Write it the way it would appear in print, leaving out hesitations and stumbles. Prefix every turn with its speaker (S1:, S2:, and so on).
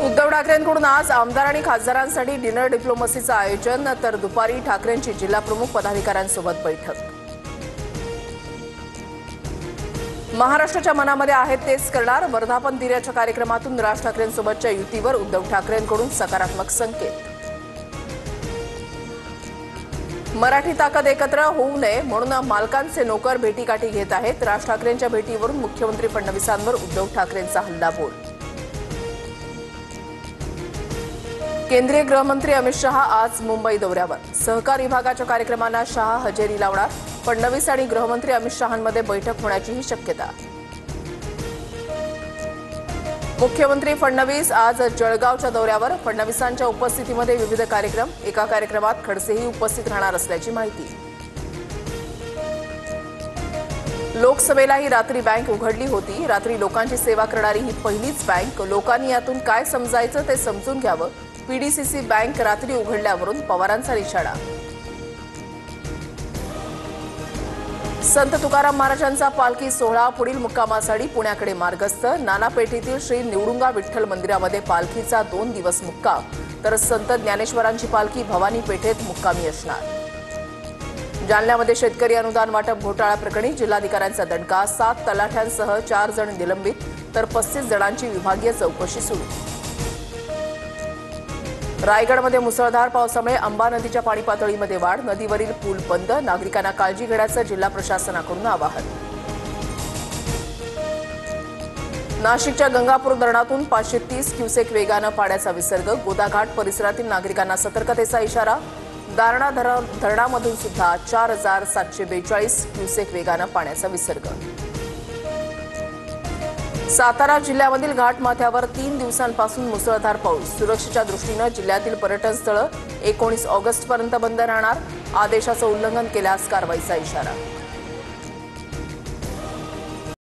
S1: उद्धव ठाकरेंकडून आज आमदार आणि खासदारांसाठी डिनर डिप्लोमसीचं आयोजन, तर दुपारी ठाकरेंची जिल्हाप्रमुख पदाधिकाऱ्यांसोबत बैठक। महाराष्ट्राच्या मनामध्ये आहेत तेच करणार, वर्धापन दिनाच्या कार्यक्रमातून राज ठाकरेंसोबतच्या युतीवर उद्धव ठाकरेंकडून सकारात्मक संकेत। मराठी ताकद एकत्र होऊ नये म्हणून मालकांचे नोकर भेटीगाठी घेत आहेत। राज ठाकरेंच्या भेटीवरून मुख्यमंत्री फडणवीसांवर उद्धव ठाकरेंचा हल्लाबोल। केंद्रीय गृहमंत्री अमित शहा आज मुंबई दौऱ्यावर, सहकार विभागाच्या कार्यक्रमांना शहा हजेरी लावणार। फडणवीस आणि गृहमंत्री अमित शहांमध्ये बैठक होण्याचीही शक्यता। मुख्यमंत्री फडणवीस आज जळगावच्या दौऱ्यावर, फडणवीसांच्या उपस्थितीमध्ये विविध कार्यक्रम, एका कार्यक्रमात खडसेही उपस्थित राहणार असल्याची माहिती। लोकसभेलाही रात्री बँक उघडली होती, रात्री लोकांची सेवा करणारी ही पहिलीच बँक। लोकांनी यातून काय समजायचं ते समजून घ्यावं, पीडीसीसी बँक रात्री उघडल्यावरून पवारांचा इशारा। संत तुकाराम महाराजांचा पालखी सोहळा पुढील मुक्कामासाठी पुण्याकडे मार्गस्थ। नाना पेठेतील श्री निवडुंगा विठ्ठल मंदिरामध्ये पालखीचा 2 दिवस मुक्काम, तर संत ज्ञानेश्वरांची पालखी भवानी पेठेत मुक्कामी असणार। जालन्यामध्ये शेतकरी अनुदान वाटप घोटाळा प्रकरणी जिल्हाधिकाऱ्यांचा दणका, 7 तलाठ्यांसह 4 जण निलंबित, तर 35 जणांची विभागीय चौकशी सुरू। रायगडमध्ये मुसळधार पावसामुळे अंबा नदीच्या पाणी पातळीमध्ये वाढ, नदीवरील पूल बंद, नागरिकांना काळजी घेण्याचं जिल्हा प्रशासनाकडून आवाहन। नाशिकच्या गंगापूर धरणातून 530 क्युसेक वेगानं पाण्याचा विसर्ग, गोदाघाट परिसरातील नागरिकांना सतर्कतेचा इशारा। दारणा धरणामधून सुद्धा 4742 क्युसेक वेगानं पाण्याचा विसर्ग। सातारा जिल्ह्यामधील घाटमाथ्यावर 3 दिवसांपासून मुसळधार पाऊस, सुरक्षेच्या दृष्टीनं जिल्ह्यातील पर्यटन स्थळं 19 ऑगस्टपर्यंत बंद राहणार, आदेशाचं उल्लंघन केल्यास कारवाईचा इशारा।